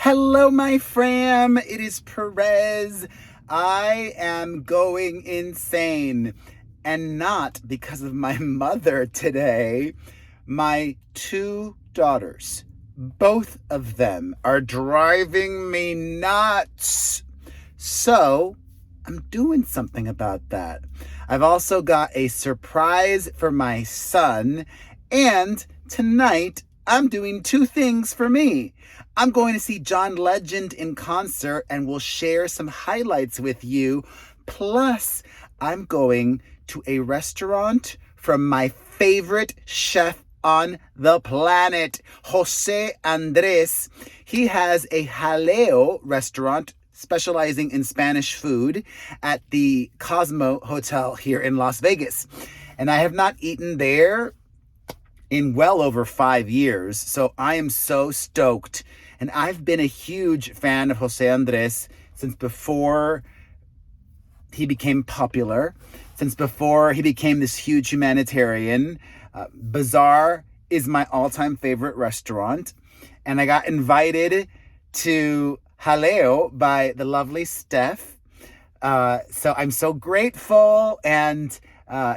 Hello, my fam. It is Perez. I am going insane. And not because of my mother today. My two daughters, both of them, are driving me nuts. So, I'm doing something about that. I've also got a surprise for my son. And tonight, I'm doing two things for me. I'm going to see John Legend in concert and we'll share some highlights with you. Plus, I'm going to a restaurant from my favorite chef on the planet, Jose Andres. He has a jaleo restaurant specializing in Spanish food at the Cosmo Hotel here in Las Vegas. And I have not eaten there in well over 5 years. So I am so stoked. And I've been a huge fan of Jose Andres since before he became popular, since before he became this huge humanitarian. Bazaar is my all-time favorite restaurant. And I got invited to Jaleo by the lovely Steph. So I'm so grateful. And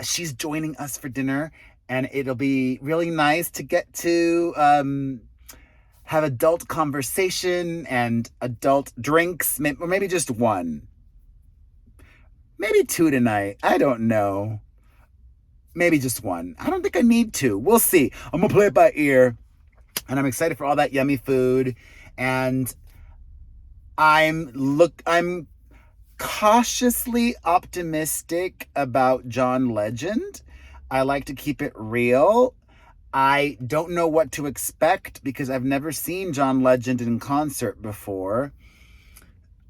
she's joining us for dinner. And it'll be really nice to get to have adult conversation and adult drinks, or maybe just one. Maybe two tonight. I don't know. Maybe just one. I don't think I need two. We'll see. I'm going to play it by ear. And I'm excited for all that yummy food. And I'm cautiously optimistic about John Legend. I like to keep it real. I don't know what to expect because I've never seen John Legend in concert before.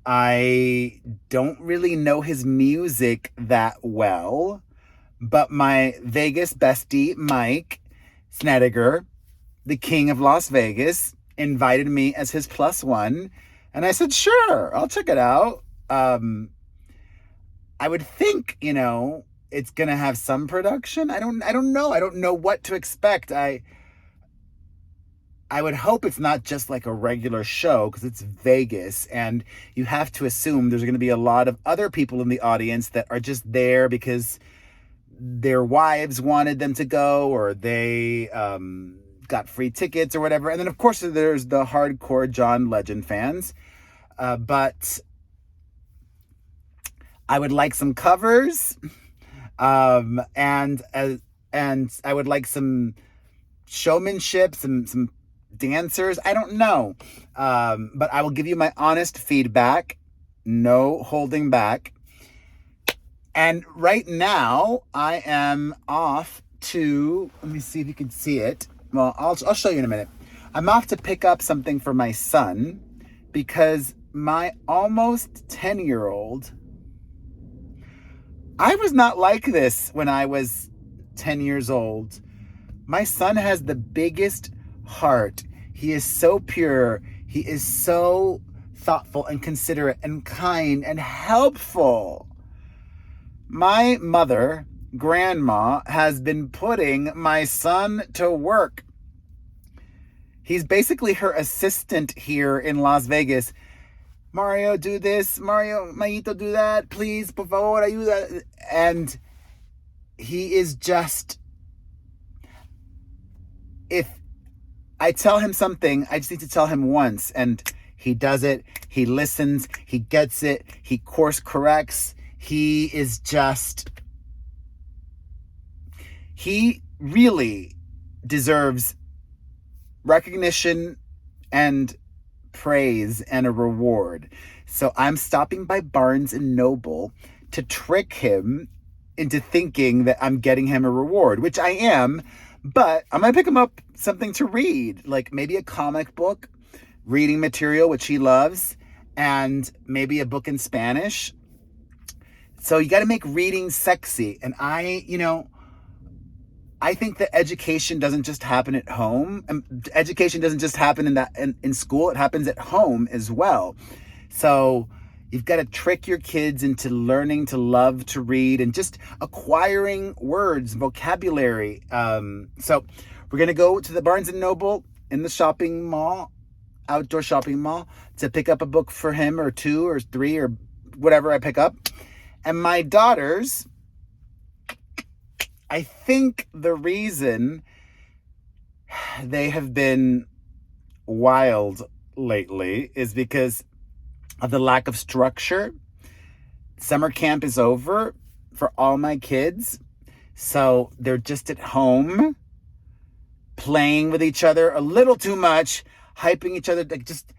I don't really know his music that well, but my Vegas bestie, Mike Snediger, the king of Las Vegas, invited me as his plus one. And I said, sure, I'll check it out. I would think, it's gonna have some production. I don't know. I don't know what to expect. I would hope it's not just like a regular show because it's Vegas and you have to assume there's gonna be a lot of other people in the audience that are just there because their wives wanted them to go or they got free tickets or whatever. And then of course there's the hardcore John Legend fans. But I would like some covers. And I would like some showmanship, some dancers. I don't know. But I will give you my honest feedback. No holding back. And right now I am off to, let me see if you can see it. Well, I'll show you in a minute. I'm off to pick up something for my son because my almost 10-year-old, I was not like this when I was 10 years old. My son has the biggest heart. He is so pure. He is so thoughtful and considerate and kind and helpful. My mother, grandma, has been putting my son to work. He's basically her assistant here in Las Vegas. Mario, do this. Mario, Mayito, do that. Please, por favor, ayuda. And he is just, if I tell him something, I just need to tell him once. And he does it. He listens. He gets it. He course corrects. He is just, he really deserves recognition and praise and a reward. So I'm stopping by Barnes and Noble to trick him into thinking that I'm getting him a reward, which I am, but I'm going to pick him up something to read, like maybe a comic book, reading material, which he loves, and maybe a book in Spanish. So you got to make reading sexy. And I think that education doesn't just happen at home. Education doesn't just happen in school. It happens at home as well. So you've got to trick your kids into learning to love to read and just acquiring words, vocabulary. So we're going to go to the Barnes & Noble in the shopping mall outdoor shopping mall to pick up a book for him, or 2 or 3 or whatever I pick up. And my daughters, I think the reason they have been wild lately is because of the lack of structure. Summer camp is over for all my kids, so they're just at home playing with each other a little too much, hyping each other, like just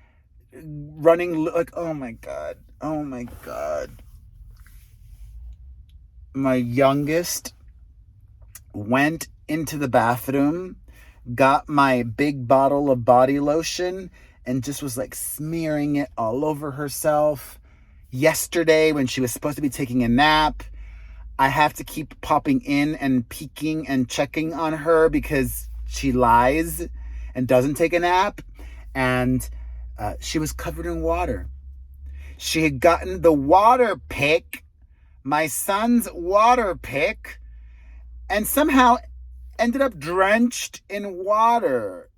running like, oh my God. My youngest went into the bathroom, got my big bottle of body lotion, and just was like smearing it all over herself. Yesterday, when she was supposed to be taking a nap, I have to keep popping in and peeking and checking on her because she lies and doesn't take a nap. And she was covered in water. She had gotten the water pick, my son's water pick, and somehow ended up drenched in water.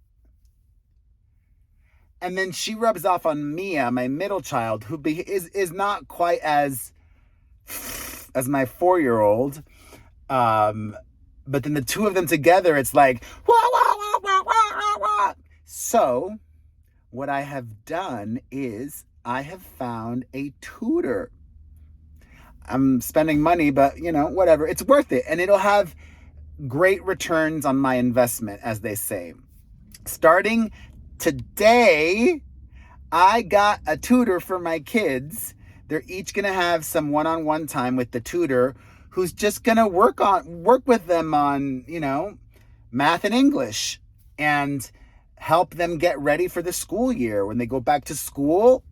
And then she rubs off on Mia, my middle child, who is not quite as my 4-year-old. But then the two of them together, it's like, wah, wah, wah, wah, wah, wah. So what I have done is I have found a tutor. I'm spending money, but whatever. It's worth it. And it'll have great returns on my investment, as they say. Starting today, I got a tutor for my kids. They're each going to have some one-on-one time with the tutor, who's just going to work with them on, math and English, and help them get ready for the school year. When they go back to school,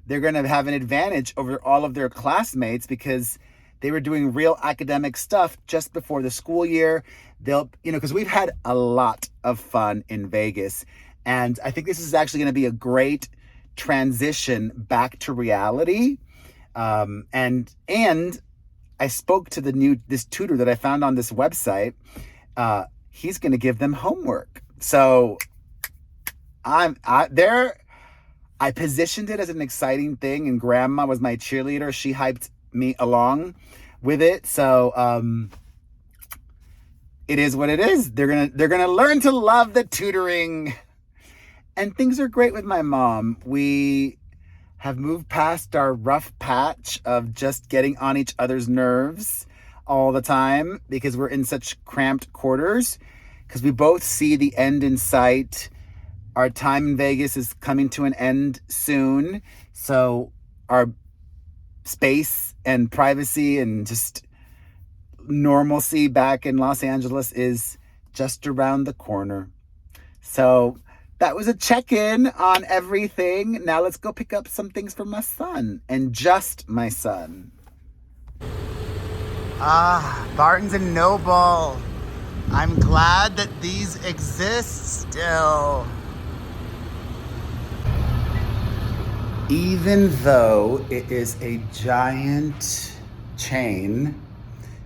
they're going to have an advantage over all of their classmates because they were doing real academic stuff just before the school year. They'll, because we've had a lot of fun in Vegas. And I think this is actually going to be a great transition back to reality. And I spoke to this tutor that I found on this website. He's going to give them homework. So I positioned it as an exciting thing, and Grandma was my cheerleader. She hyped me along with it. So it is what it is. They're gonna learn to love the tutoring. And things are great with my mom. We have moved past our rough patch of just getting on each other's nerves all the time because we're in such cramped quarters, because we both see the end in sight. Our time in Vegas is coming to an end soon. So our space and privacy and just normalcy back in Los Angeles is just around the corner. So that was a check-in on everything. Now let's go pick up some things for my son, and just my son. Barnes and Noble. I'm glad that these exist still. Even though it is a giant chain,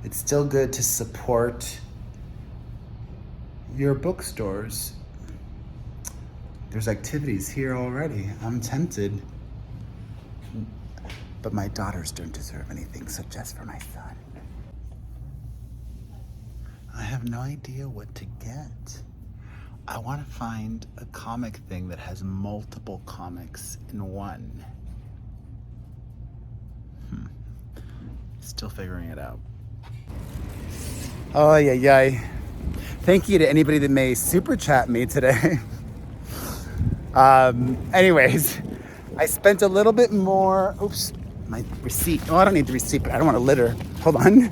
it's still good to support your bookstores. There's activities here already. I'm tempted. But my daughters don't deserve anything, so just for my son. I have no idea what to get. I want to find a comic thing that has multiple comics in one. Still figuring it out. Oh, yeah. Thank you to anybody that may super chat me today. Anyways, I spent a little bit more. Oops, my receipt. Oh, I don't need the receipt, but I don't want to litter. Hold on.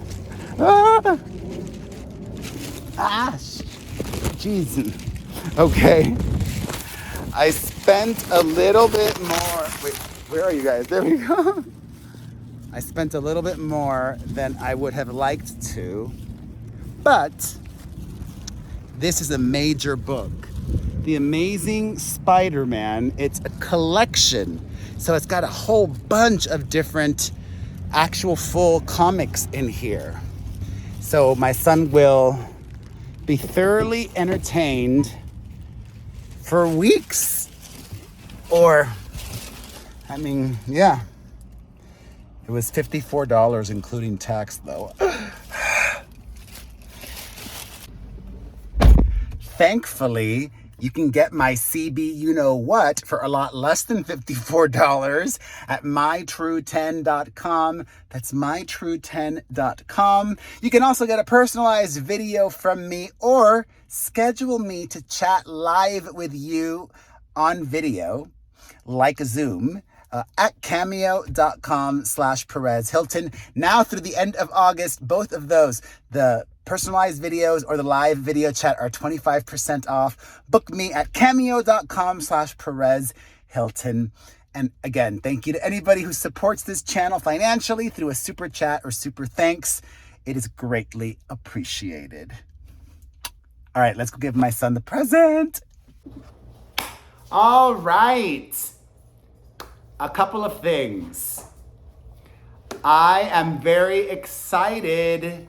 Jeez. Okay. I spent a little bit more. Wait, where are you guys? There we go. I spent a little bit more than I would have liked to, but this is a major book. The Amazing Spider-Man. It's a collection. So it's got a whole bunch of different actual full comics in here. So my son will be thoroughly entertained for weeks Or, I mean, yeah. It was $54 including tax though. Thankfully, you can get my CB you-know-what for a lot less than $54 at mytrue10.com. That's mytrue10.com. You can also get a personalized video from me or schedule me to chat live with you on video, like a Zoom, at cameo.com/Perez Hilton. Now through the end of August, both of those, the personalized videos or the live video chat, are 25% off. Book me at cameo.com/Perez Hilton. And again, thank you to anybody who supports this channel financially through a super chat or super thanks. It is greatly appreciated. All right, let's go give my son the present. All right. A couple of things. I am very excited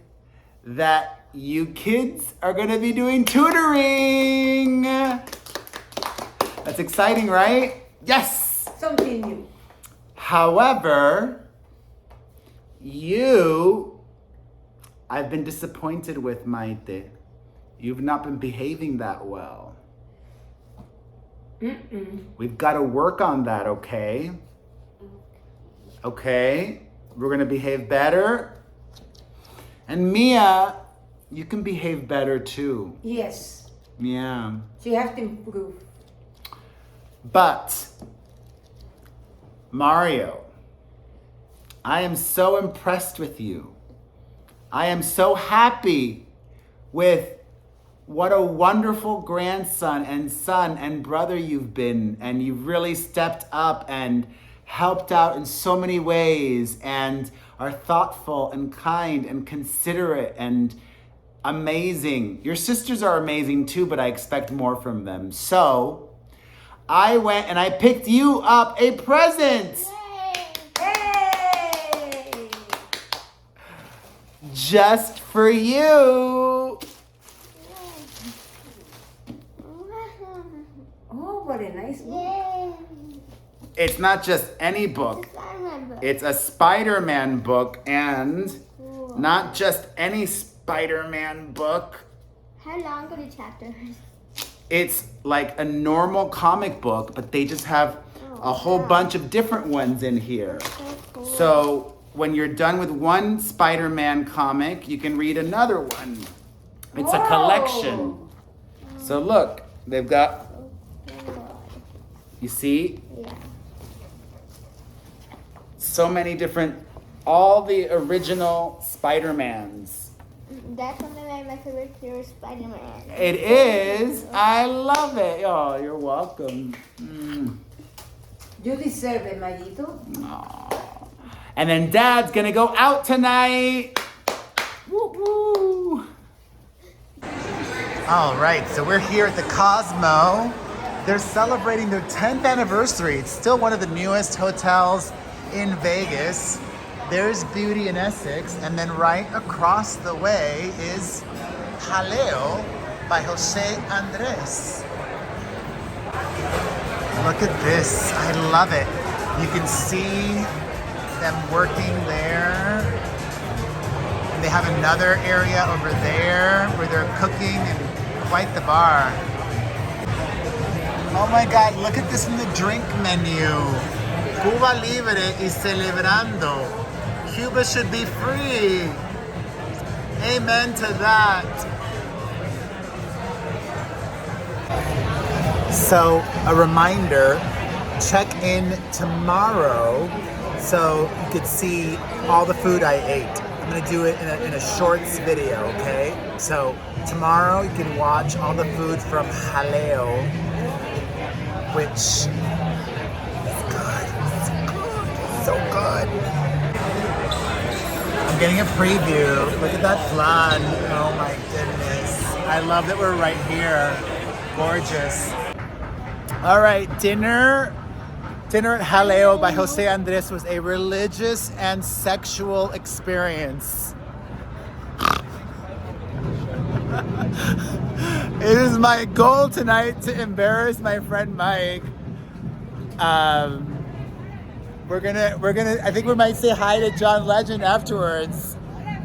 that you kids are going to be doing tutoring. That's exciting, right? Yes. Something new. However, I've been disappointed with, Maite. You've not been behaving that well. We've got to work on that, okay? Okay? We're going to behave better. And Mia, you can behave better too. Yes. Yeah. So you have to improve. But, Mario, I am so impressed with you. I am so happy with what a wonderful grandson and son and brother you've been. And you've really stepped up and helped out in so many ways and are thoughtful and kind and considerate and amazing. Your sisters are amazing too, but I expect more from them. So I went and I picked you up a present. Hey! Just for you. Oh, what a nice book. It's not just any book. It's a Spider-Man book, and not just any Spider-Man book. How long are the chapters? It's like a normal comic book, but they just have a whole bunch of different ones in here. Cool. So when you're done with one Spider-Man comic, you can read another one. It's a collection. So look, they've got, you see? Yeah. So many different, all the original Spider-Mans. That's one of my favorite heroes, Spider-Man. It is. I love it. Oh, you're welcome. You deserve it, Mayito. Aw. And then Dad's gonna go out tonight. Woo woo. All right, so we're here at the Cosmo. They're celebrating their 10th anniversary. It's still one of the newest hotels in Vegas. There's Beauty in Essex, and then right across the way is Jaleo by Jose Andres. Look at this, I love it. You can see them working there. And they have another area over there where they're cooking, and quite the bar. Oh my God, look at this in the drink menu. Cuba Libre y celebrando. Cuba should be free. Amen to that. So, a reminder, check in tomorrow so you could see all the food I ate. I'm gonna do it in a shorts video, okay? So, tomorrow you can watch all the food from Jaleo, which is good. So good. I'm getting a preview. Look at that flan. Oh my goodness. I love that we're right here. Gorgeous. All right, dinner at Jaleo by Jose Andres was a religious and sexual experience. It is my goal tonight to embarrass my friend Mike. We're gonna, I think we might say hi to John Legend afterwards,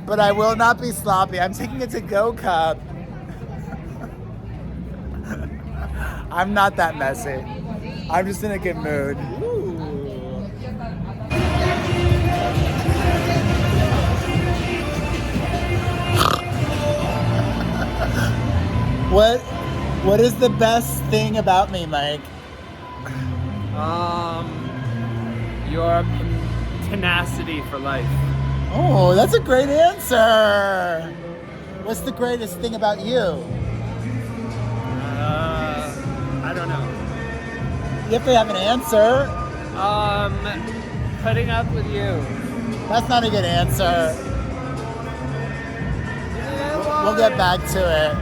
but I will not be sloppy. I'm taking a to-go cup. I'm not that messy. I'm just in a good mood. What is the best thing about me, Mike? Your tenacity for life. Oh, that's a great answer. What's the greatest thing about you? I don't know. You have to have an answer. Putting up with you. That's not a good answer. We'll get back to it.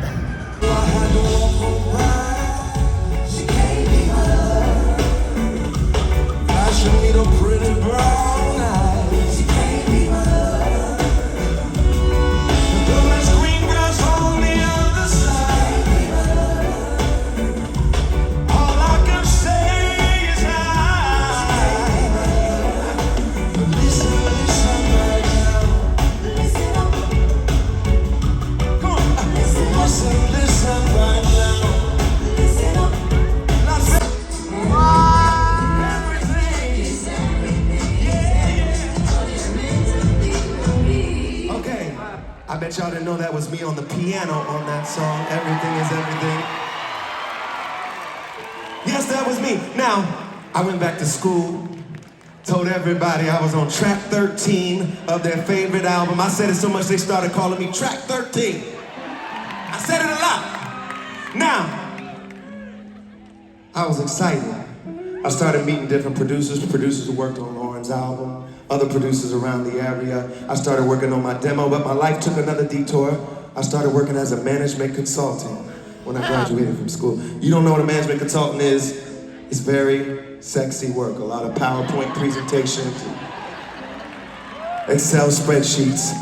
I bet y'all didn't know that was me on the piano on that song, Everything is Everything. Yes, that was me. Now, I went back to school, told everybody I was on track 13 of their favorite album. I said it so much they started calling me Track 13. I said it a lot. Now, I was excited. I started meeting different producers who worked on Lauren's album, other producers around the area. I started working on my demo, but my life took another detour. I started working as a management consultant when I graduated from school. You don't know what a management consultant is? It's very sexy work. A lot of PowerPoint presentations, Excel spreadsheets.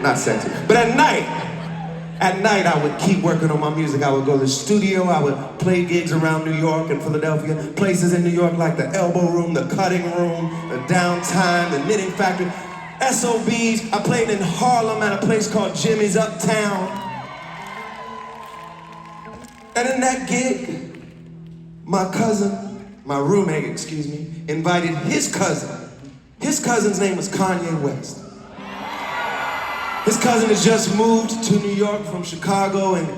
Not sexy. But at night, I would keep working on my music. I would go to the studio, I would play gigs around New York and Philadelphia, places in New York like the Elbow Room, the Cutting Room, the Downtime, the Knitting Factory, SOBs. I played in Harlem at a place called Jimmy's Uptown. And in that gig, my roommate, invited his cousin. His cousin's name was Kanye West. His cousin has just moved to New York from Chicago, and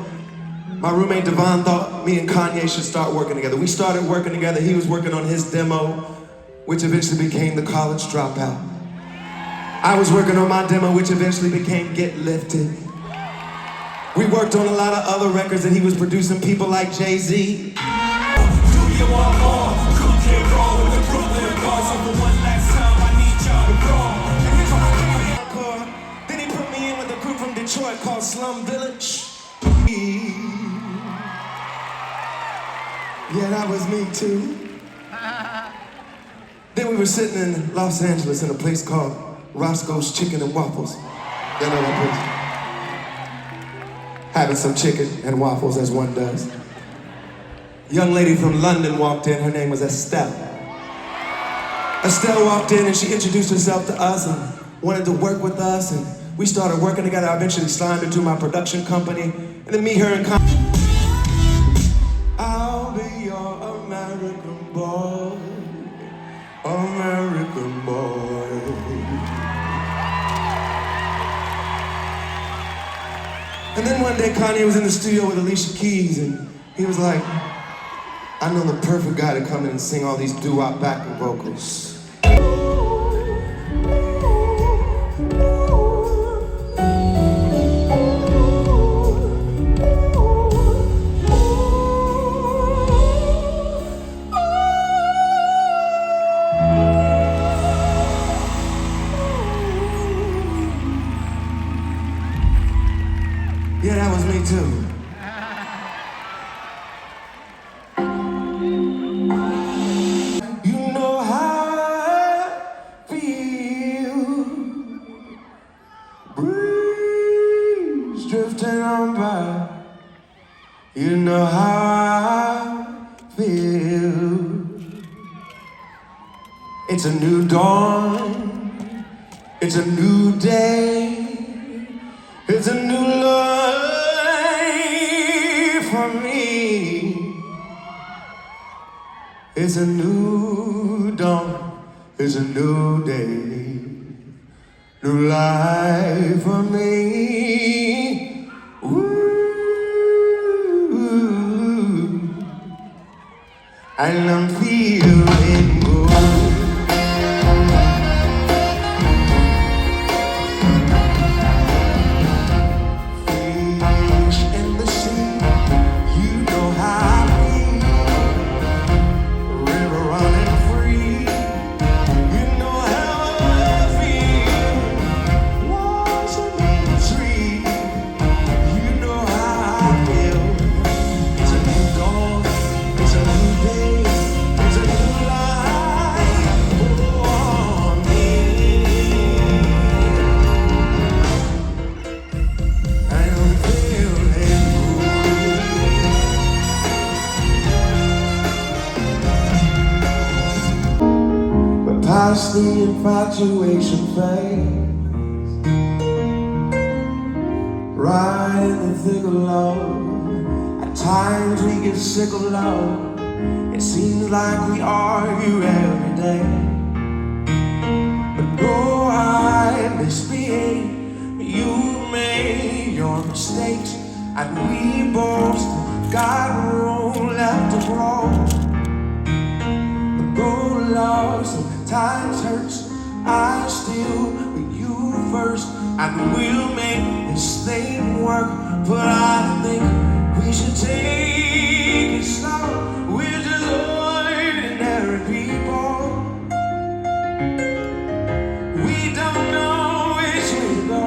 my roommate Devon thought me and Kanye should start working together. We started working together. He was working on his demo, which eventually became The College Dropout. I was working on my demo, which eventually became Get Lifted. We worked on a lot of other records that he was producing, people like Jay-Z. Then he put me in with a group from Detroit called Slum Village. Yeah, that was me too. Then we were sitting in Los Angeles in a place called Roscoe's Chicken and Waffles. You know that place? Having some chicken and waffles as one does. A young lady from London walked in, her name was Estelle. Estelle walked in and she introduced herself to us and wanted to work with us, and we started working together. I eventually signed her to my production company, and then me, her, and I'll be your American boy, American boy. And then one day Kanye was in the studio with Alicia Keys, and he was like, I know the perfect guy to come in and sing all these doo-wop backing vocals. Yeah, that was me too. You know how I feel. Breeze drifting on by. You know how I feel. It's a new dawn. It's a new day. It's a new life for me. It's a new dawn. It's a new day. New life for me. Ooh. And I'm feeling good. Fish in the sea, you know how I feel. River running free, you know how I feel. Blossom in the tree, you know how I feel. It's a new dawn, it's a new day, it's a new life for me. I'm feeling good. But past the infatuation phase, right in the thick of love. At times we get sick of love. It seems like we argue every day. But no, I misbehave. You made your mistakes, and we both got room left to grow. But though love sometimes hurts, I still put you first, and we'll make this thing work. But I think we should take it slow. We're just ordinary people. We don't know which way to go.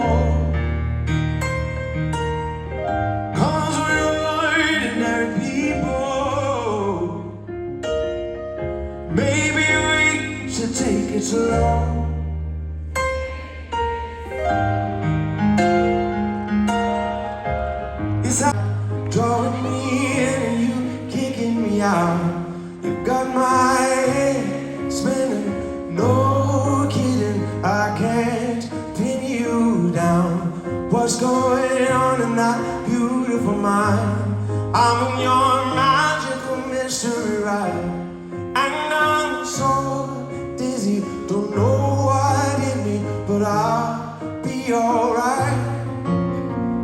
'Cause we're ordinary people. Maybe we should take it slow. It's out drawing me in and you kicking me out. You got my head spinning, no kidding. I can't pin you down. What's going on in that beautiful mind? I'm in your magical mystery ride, and I'm so dizzy, don't know what hit me, but I'll be alright.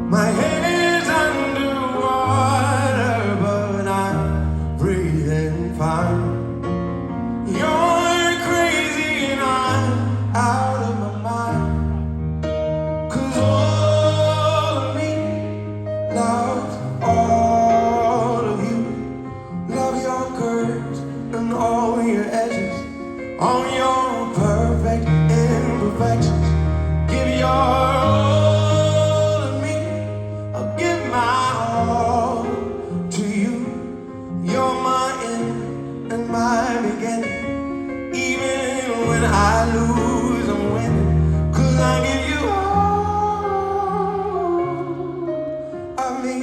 My head's underwater, but I'm breathing fine. You're crazy and I'm out of my mind. 'Cause all of me loves all of you. Love your curves and all your edges, all your perfect imperfections. Give your all to me, I'll give my all to you. You're my end and my beginning. Even when I lose, I'm winning. 'Cause I give you all of me,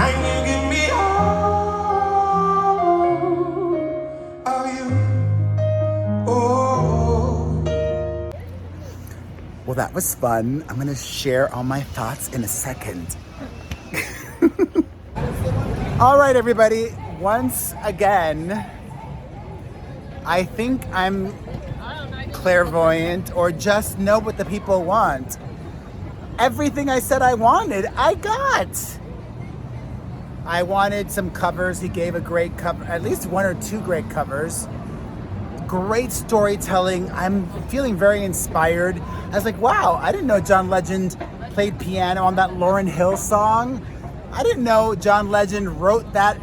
and you give me all of you. Oh. Well, that was fun. I'm gonna share all my thoughts in a second. All right, everybody. Once again, I think I'm clairvoyant or just know what the people want. Everything I said I wanted, I got. I wanted some covers. He gave a great cover, at least one or two great covers. Great storytelling. I'm feeling very inspired. I was like, wow, I didn't know John Legend played piano on that Lauryn Hill song. I didn't know John Legend wrote that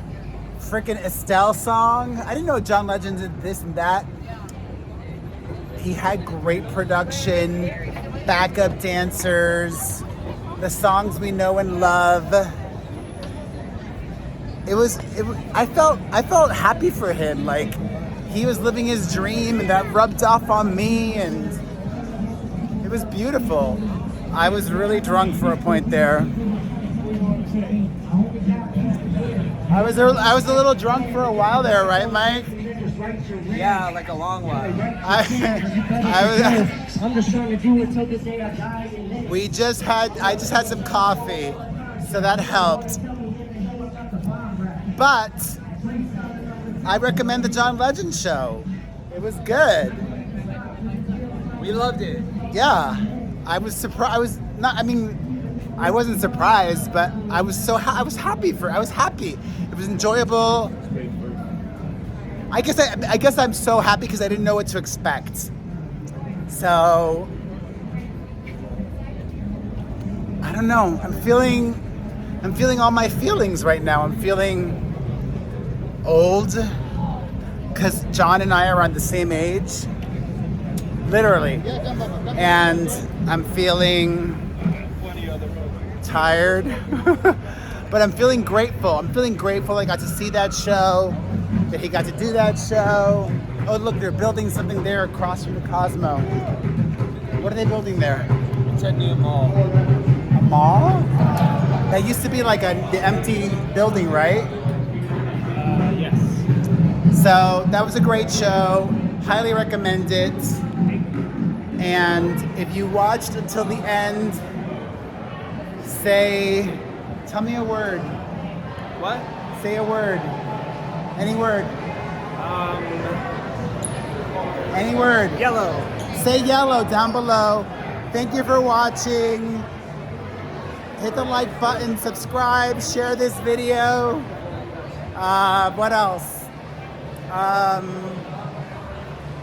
freaking Estelle song. I didn't know John Legend did this and that. He had great production, backup dancers, the songs we know and love. I felt happy for him. Like, he was living his dream, and that rubbed off on me, and it was beautiful. I was really drunk for a point there. I was a little drunk for a while there, right, Mike? Yeah, like a long while. I I'm just trying to do it till the day I die. And then I just had some coffee, so that helped. But I recommend the John Legend show. It was good. We loved it. Yeah, I was surprised. I was not. I mean, I wasn't surprised, but I was I was happy. I was happy. It was enjoyable. I guess I'm so happy because I didn't know what to expect. So I don't know. I'm feeling all my feelings right now. I'm feeling old because John and I are on the same age, literally, and I'm feeling tired, but I'm feeling grateful. I'm feeling grateful I got to see that show, that he got to do that show. Oh, look, they're building something there across from the Cosmo. What are they building there? It's a new mall. A mall? That used to be like the empty building, right? Yes. So that was a great show. Highly recommend it. And if you watched until the end, tell me a word. What? Say a word. Any word. Any word. Yellow. Say yellow down below. Thank you for watching. Hit the like button, subscribe, share this video. What else?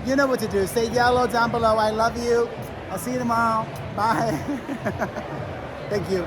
You know what to do. Say yellow down below. I love you. I'll see you tomorrow. Bye. Thank you.